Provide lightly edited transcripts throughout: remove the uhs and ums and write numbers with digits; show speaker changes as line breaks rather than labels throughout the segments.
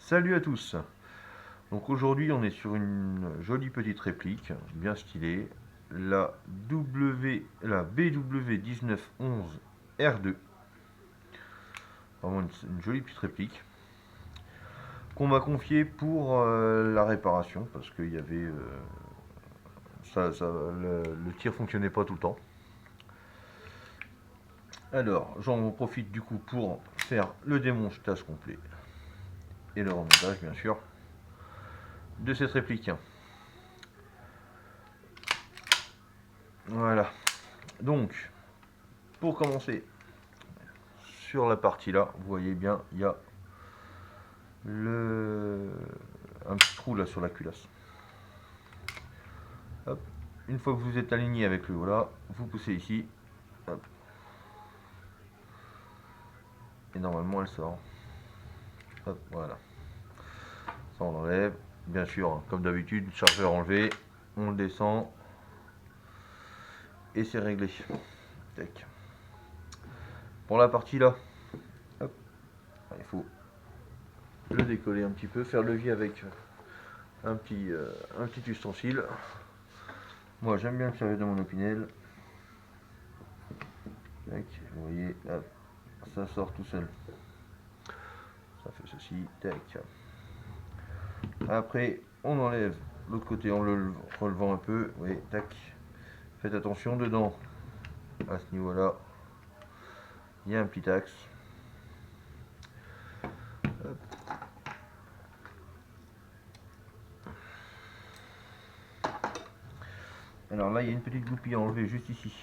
Salut à tous. Donc aujourd'hui on est sur une jolie petite réplique, bien stylée, la BW1911 R2. Vraiment une jolie petite réplique qu'on m'a confiée pour la réparation parce qu'il y avait le tir fonctionnait pas tout le temps. Alors j'en profite du coup pour faire le démontage complet et le remontage bien sûr de cette réplique. Voilà. Donc, pour commencer, sur la partie là, vous voyez bien, il y a un petit trou là sur la culasse. Hop. Une fois que vous êtes aligné avec le haut là, vous poussez ici. Hop. Et normalement elle sort. Hop, voilà. Ça on l'enlève. Bien sûr, hein, comme d'habitude, chargeur enlevé. On le descend. Et c'est réglé. Tac. Pour la partie là, hop, il faut le décoller un petit peu, faire le levier avec un petit ustensile. Moi j'aime bien le servir de mon opinel. Tac, vous voyez, hop, ça sort tout seul. Ça fait ceci, tac. Après, on enlève l'autre côté en le relevant un peu. Vous voyez, tac. Faites attention dedans. À ce niveau-là, il y a un petit axe. Hop. Alors là, il y a une petite goupille à enlever juste ici.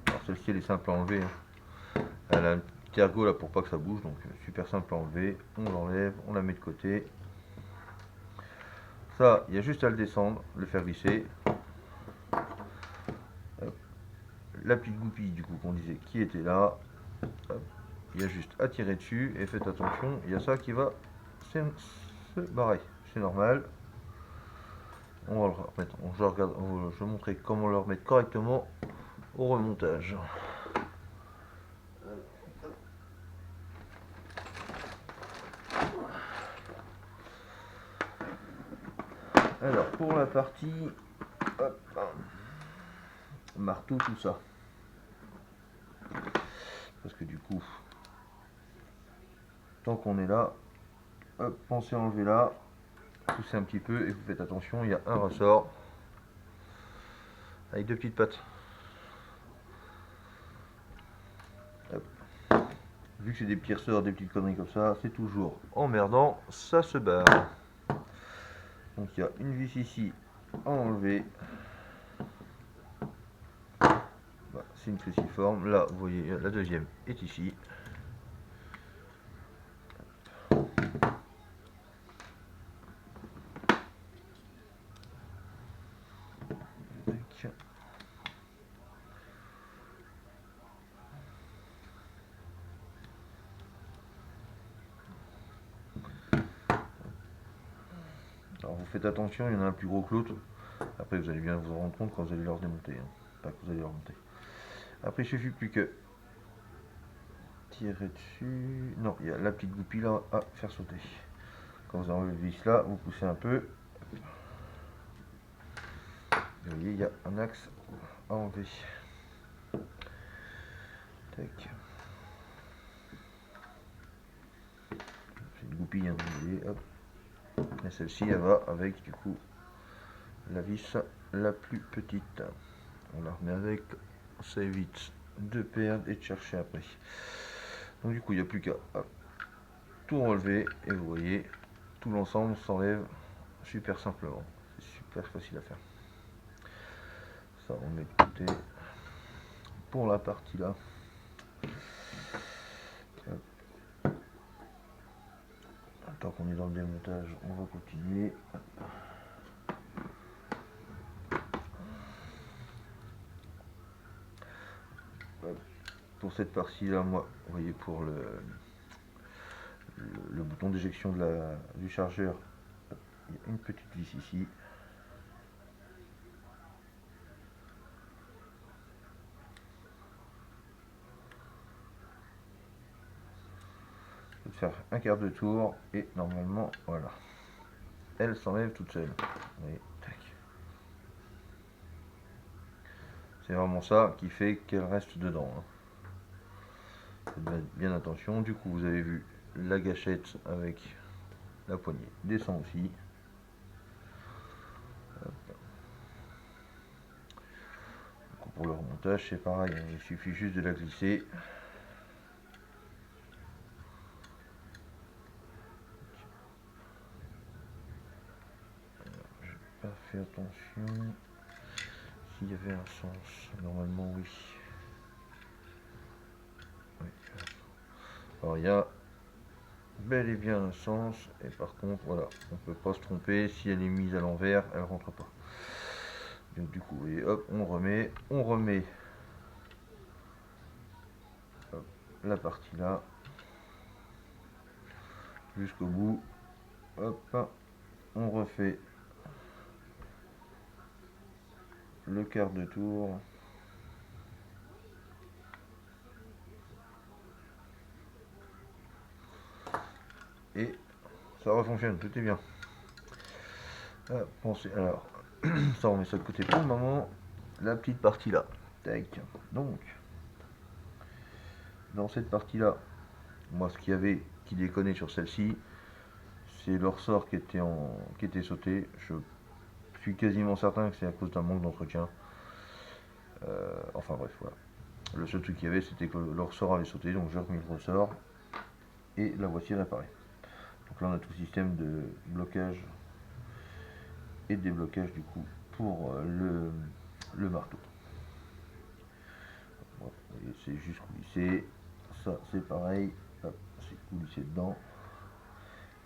Alors celle-ci, elle est simple à enlever, hein. Elle a un petit ergot là pour pas que ça bouge, donc super simple à enlever. On l'enlève, on la met de côté. Ça, il y a juste à le descendre, le faire glisser. Hop. La petite goupille du coup qu'on disait qui était là. Hop. Il y a juste à tirer dessus et faites attention, il y a ça qui va se barrer. C'est normal. On va le remettre. Je vais montrer comment le remettre correctement au remontage. Alors pour la partie hop, marteau, tout ça, parce que du coup tant qu'on est là, hop, pensez à enlever là, poussez un petit peu et vous faites attention, il y a un ressort avec deux petites pattes. Hop. Vu que c'est des petits ressorts, des petites conneries comme ça, c'est toujours emmerdant, ça se barre. Donc il y a une vis ici à enlever. Bah, c'est une cruciforme. Là, vous voyez, la deuxième est ici. Alors vous faites attention, il y en a un plus gros que l'autre. Après vous allez bien vous rendre compte quand vous allez leur démonter, hein. Pas que vous allez leur monter. Après il suffit plus que tirer dessus. Non, il y a la petite goupille là à faire sauter. Quand vous enlevez le vis là, vous poussez un peu. Vous voyez, il y a un axe à enlever. Tac. C'est une goupille, hein, vous voyez, hop. Et celle-ci, elle va avec du coup la vis la plus petite. On la remet avec, ça évite de perdre et de chercher après. Donc du coup, il n'y a plus qu'à tout enlever et vous voyez, tout l'ensemble s'enlève super simplement. C'est super facile à faire. Ça, on met de côté. Pour la partie là, tant qu'on est dans le démontage, on va continuer. Pour cette partie là, moi, vous voyez, pour le bouton d'éjection du chargeur, il y a une petite vis ici. faire un quart de tour et normalement, voilà, elle s'enlève toute seule. Et tac. C'est vraiment ça qui fait qu'elle reste dedans. Faites bien attention. Du coup, vous avez vu la gâchette avec la poignée descend aussi. Pour le remontage, c'est pareil, il suffit juste de la glisser. J'ai pas fait attention s'il y avait un sens. Normalement, oui. Alors, il y a bel et bien un sens, et par contre, voilà, on peut pas se tromper. Si elle est mise à l'envers, elle rentre pas. Donc, du coup, et hop, on remet hop, la partie là jusqu'au bout. Hop, on refait le quart de tour. Et ça refonctionne, tout est bien. Pensez, alors, ça on met ça de côté pour le moment. La petite partie là. Tac. Donc, dans cette partie là, moi ce qu'il y avait qui déconnait sur celle-ci, c'est le ressort qui était sauté. Je suis quasiment certain que c'est à cause d'un manque d'entretien. Enfin bref, voilà. Le seul truc qu'il y avait, c'était que le ressort avait sauté, donc j'ai remis le ressort et la voici réparée. Donc là, on a tout le système de blocage et de déblocage du coup pour le marteau. Bon, c'est juste coulissé. Ça, c'est pareil. C'est coulissé dedans.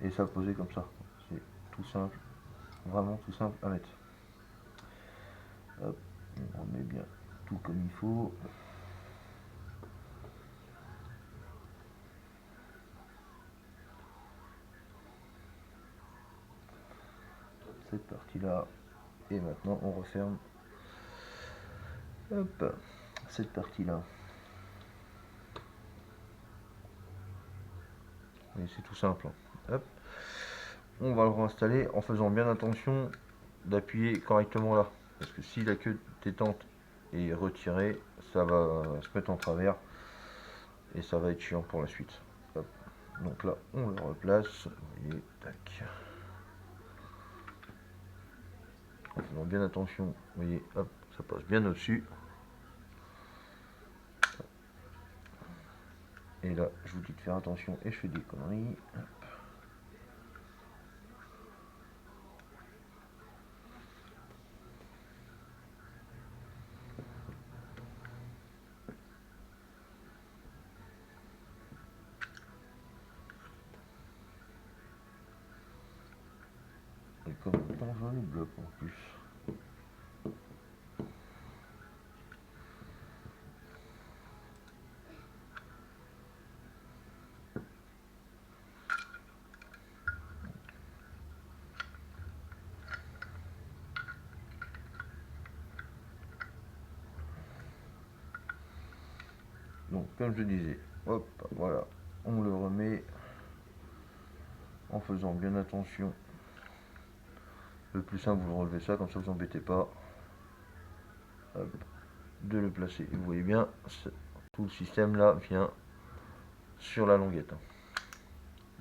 Et ça posé comme ça. C'est tout simple. Vraiment tout simple à mettre. Hop, on remet bien tout comme il faut. Cette partie là. Et maintenant on referme. Hop, cette partie là. Et c'est tout simple. Hop. On va le réinstaller en faisant bien attention d'appuyer correctement là. Parce que si la queue détente est retirée, ça va se mettre en travers. Et ça va être chiant pour la suite. Hop. Donc là, on le replace. Et tac. En faisant bien attention, vous voyez, hop, ça passe bien au-dessus. Et là, je vous dis de faire attention et je fais des conneries. Hop. Et comme un joli bloc en plus. Donc, comme je disais, hop, voilà, on le remet en faisant bien attention. Le plus simple, vous relevez ça, comme ça vous embêtez pas. Hop, de le placer. Et vous voyez bien, tout le système là vient sur la languette.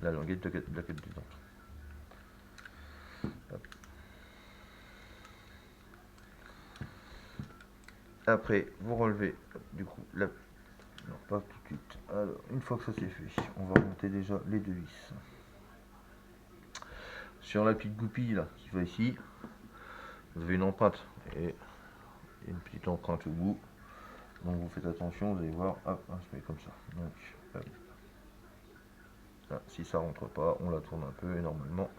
La languette de la queue de détente. Hop. Après, vous relevez du coup la. Non, pas tout de suite. Alors, une fois que ça c'est fait, on va remonter déjà les deux vis. Sur la petite goupille là qui va ici, vous avez une empreinte et une petite empreinte au bout. Donc vous faites attention, vous allez voir, hop, on se met comme ça. Donc, hop. Là, si ça rentre pas, on la tourne un peu et normalement.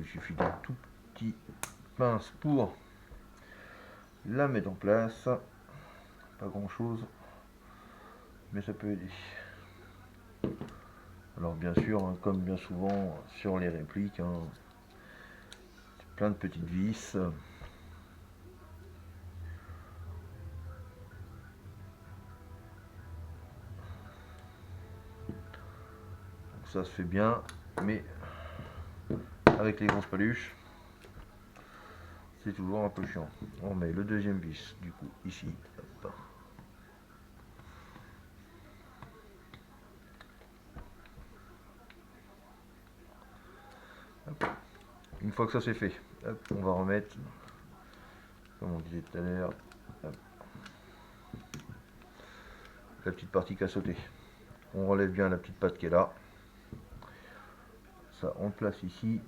suffit d'un tout petit pince pour la mettre en place. Pas grand chose, mais ça peut aider. Alors bien sûr, hein, comme bien souvent sur les répliques, hein, plein de petites vis. Donc ça se fait bien, mais avec les grosses paluches, c'est toujours un peu chiant. On met le deuxième vis du coup ici. Hop. Hop. Une fois que ça c'est fait, hop, on va remettre, comme on disait tout à l'heure, la petite partie qui a sauté. On relève bien la petite patte qui est là. Ça on le place ici.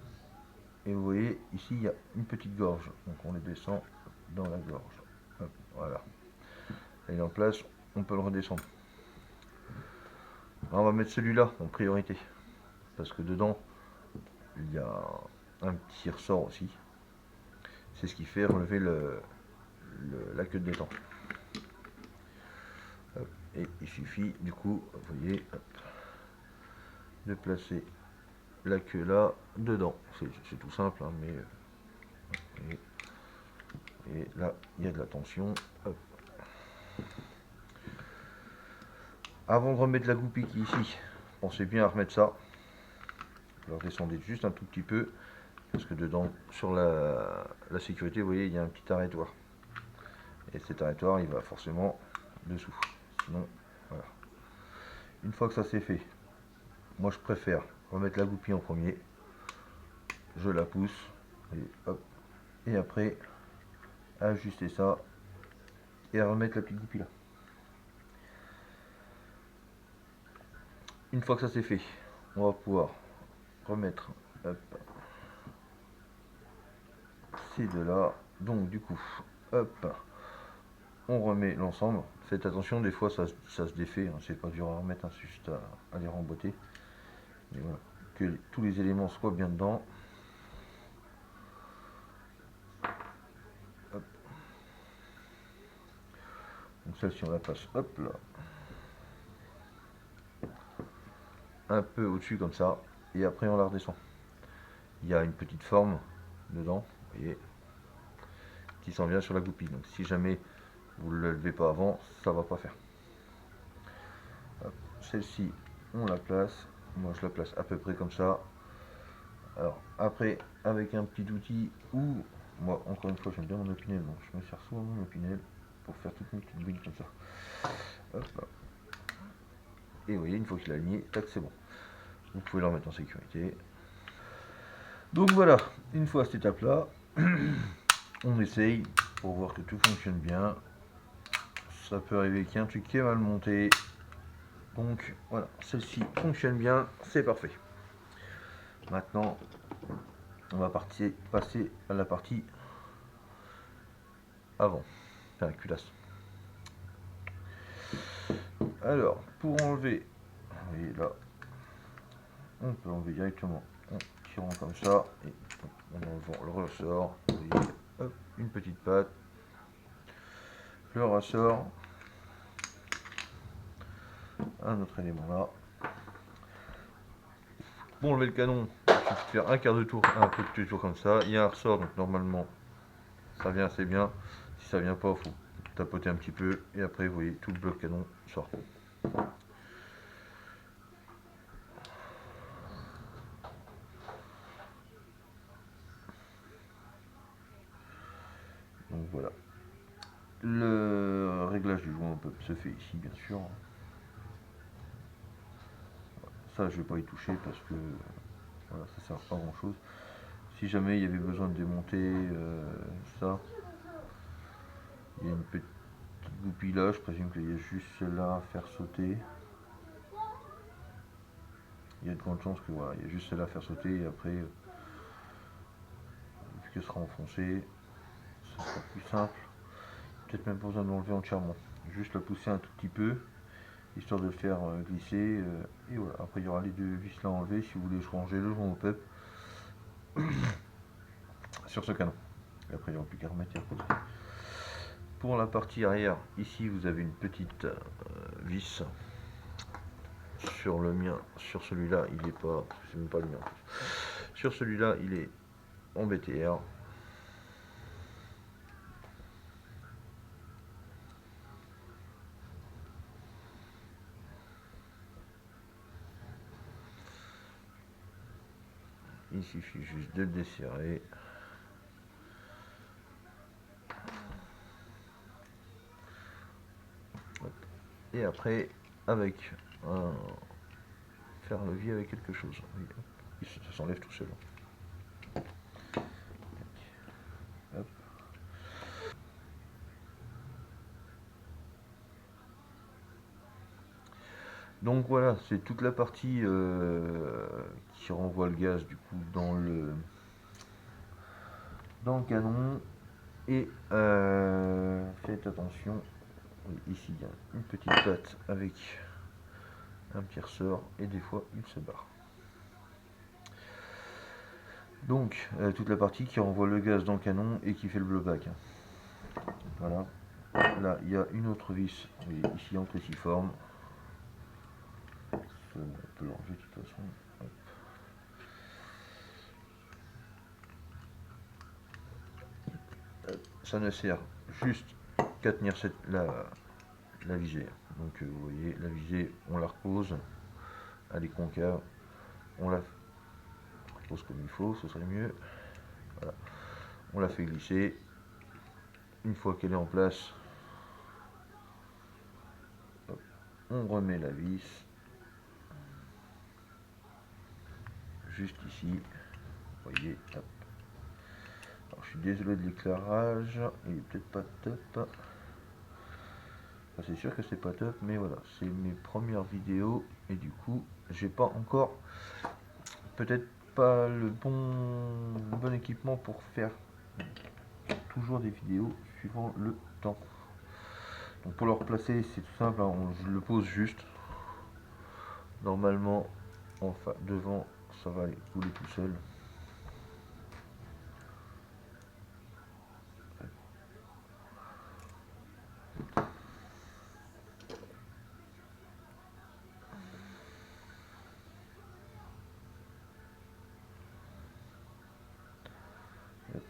Et vous voyez, ici il y a une petite gorge. Donc on les descend dans la gorge. Hop, voilà. Et en place, on peut le redescendre. Alors on va mettre celui-là en priorité. Parce que dedans, il y a un petit ressort aussi. C'est ce qui fait relever la queue de détente. Hop, et il suffit du coup, vous voyez, hop, de placer la queue là dedans. C'est tout simple, hein, mais et là il y a de la tension. Hop. Avant de remettre la goupille qui est ici, pensez bien à remettre ça. Alors descendez juste un tout petit peu, parce que dedans, sur la sécurité, vous voyez, il y a un petit arrêtoir. Et cet arrêtoir, il va forcément dessous. Sinon, voilà. Une fois que ça c'est fait, moi je préfère remettre la goupille en premier. Je la pousse, et hop. Et après, ajuster ça, et remettre la petite goupille là. Une fois que ça c'est fait, on va pouvoir remettre, hop, ces deux là. Donc du coup, hop, on remet l'ensemble. Faites attention, des fois ça se défait, hein, c'est pas dur à remettre, hein, c'est juste à les remboîter. Mais voilà, que tous les éléments soient bien dedans. Hop. Donc celle-ci on la passe, hop là, un peu au-dessus comme ça, et après on la redescend. Il y a une petite forme dedans, vous voyez, qui s'en vient sur la goupille. Donc si jamais vous ne le levez pas avant, ça va pas faire. Celle-ci, on la place. Moi, je la place à peu près comme ça. Alors, après, avec un petit outil, ou moi, encore une fois, j'aime bien mon opinel, donc je me sers souvent mon opinel pour faire toutes mes petites billes comme ça. Hop. Et vous voyez, une fois qu'il est aligné, tac, c'est bon. Vous pouvez le remettre en sécurité. Donc voilà, une fois à cette étape-là, on essaye pour voir que tout fonctionne bien. Ça peut arriver qu'il y ait un truc qui est mal monté. Donc voilà, celle-ci fonctionne bien, c'est parfait. Maintenant, on va passer à la partie avant, enfin la culasse. Alors, pour enlever, vous voyez là, on peut enlever directement en tirant comme ça, et en enlevant le ressort, vous voyez, hop, une petite patte, le ressort, un autre élément là. Pour enlever le canon, il suffit de faire un quart de tour, un peu de tour comme ça. Il y a un ressort, donc normalement ça vient assez bien. Si ça vient pas, il faut tapoter un petit peu, et après vous voyez tout le bloc canon sort. Donc voilà. Le réglage du joint se fait ici, bien sûr. Ça, je ne vais pas y toucher parce que voilà, ça sert pas à grand chose. Si jamais il y avait besoin de démonter ça, il y a une petite goupille là, je présume qu'il y a juste celle-là à faire sauter. Il y a de grandes chances que voilà, il y a juste celle-là à faire sauter, et après, vu qu'elle sera enfoncée, ce sera plus simple. Peut-être même pas besoin de l'enlever entièrement. Juste la pousser un tout petit peu, histoire de le faire glisser. Et voilà, après il y aura les deux vis là enlevées si vous voulez ranger le joint au PEP. sur ce canon. Et après il n'y aura plus qu'à remettre et reposer. Pour la partie arrière, ici vous avez une petite vis. Sur le mien, sur celui-là, il est pas, c'est même pas le mien. Sur celui-là, il est en BTR. Il suffit juste de le desserrer. Et après, avec un fer-levier avec quelque chose. Ça s'enlève tout seul. Hop. Donc voilà, c'est toute la partie qui renvoie le gaz du coup dans le canon. Et faites attention, ici il y a une petite patte avec un petit ressort et des fois il se barre. Donc toute la partie qui renvoie le gaz dans le canon et qui fait le blowback. Voilà. Là il y a une autre vis, ici en cruciforme. On peut l'enlever de toute façon. Hop. Ça ne sert juste qu'à tenir la visée. Donc vous voyez, la visée, on la repose, elle est concave, on la repose comme il faut, ce serait mieux. Voilà. On la fait glisser. Une fois qu'elle est en place, hop, on remet la vis juste ici. Vous voyez, hop. Alors, je suis désolé de l'éclairage, il est peut-être pas top. Enfin, c'est sûr que c'est pas top, mais voilà, c'est mes premières vidéos et du coup, j'ai pas encore, peut-être pas le bon équipement pour faire toujours des vidéos suivant le temps. Donc pour le replacer, c'est tout simple, hein, je le pose juste. Normalement, enfin devant, ça va couler tout seul.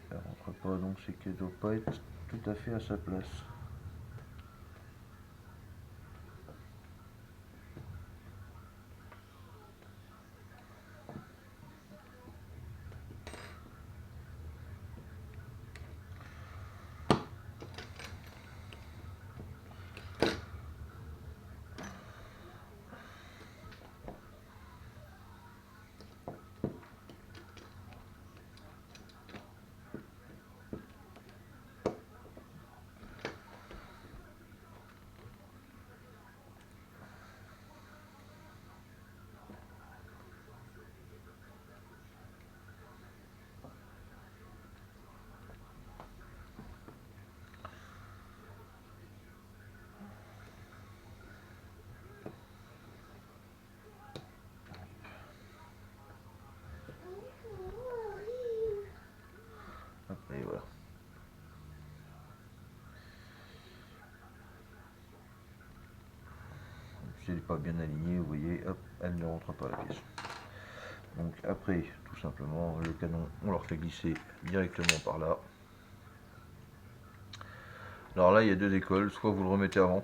Elle rentre pas, donc c'est qu'elle doit pas être tout à fait à sa place. Et voilà. Si elle n'est pas bien alignée, vous voyez, hop, elle ne rentre pas à la pièce. Donc après, tout simplement, le canon, on le refait glisser directement par là. Alors là, il y a deux écoles, soit vous le remettez avant,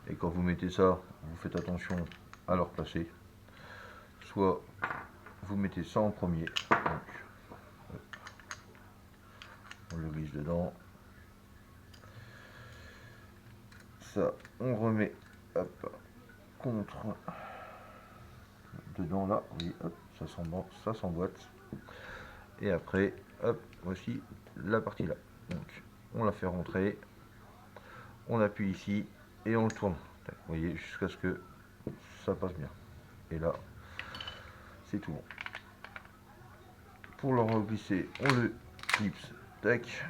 et quand vous mettez ça, vous faites attention à le replacer, soit vous mettez ça en premier. Donc, on le glisse dedans. Ça, on remet hop, contre dedans là, oui, hop, ça s'emboîte. Et après, hop, voici la partie là. Donc, on la fait rentrer, on appuie ici et on le tourne. Vous voyez, jusqu'à ce que ça passe bien. Et là, c'est tout bon. Pour le reglisser, on le clipse, tac.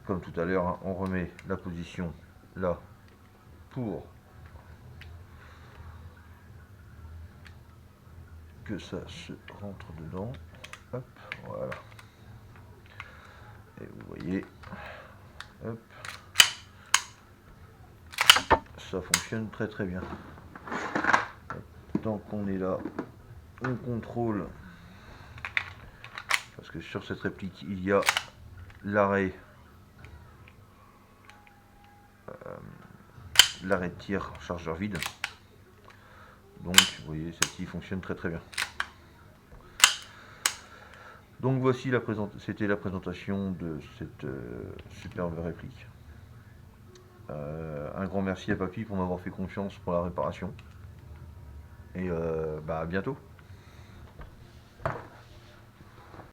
Comme tout à l'heure, hein, on remet la position là pour que ça se rentre dedans. Hop, voilà. Et vous voyez, hop, ça fonctionne très très bien. Tant qu'on est là, on contrôle, parce que sur cette réplique il y a l'arrêt de tir chargeur vide. Donc vous voyez, celle-ci fonctionne très très bien. Donc voici c'était la présentation de cette superbe réplique. Un grand merci à Papy pour m'avoir fait confiance pour la réparation. Et à bientôt.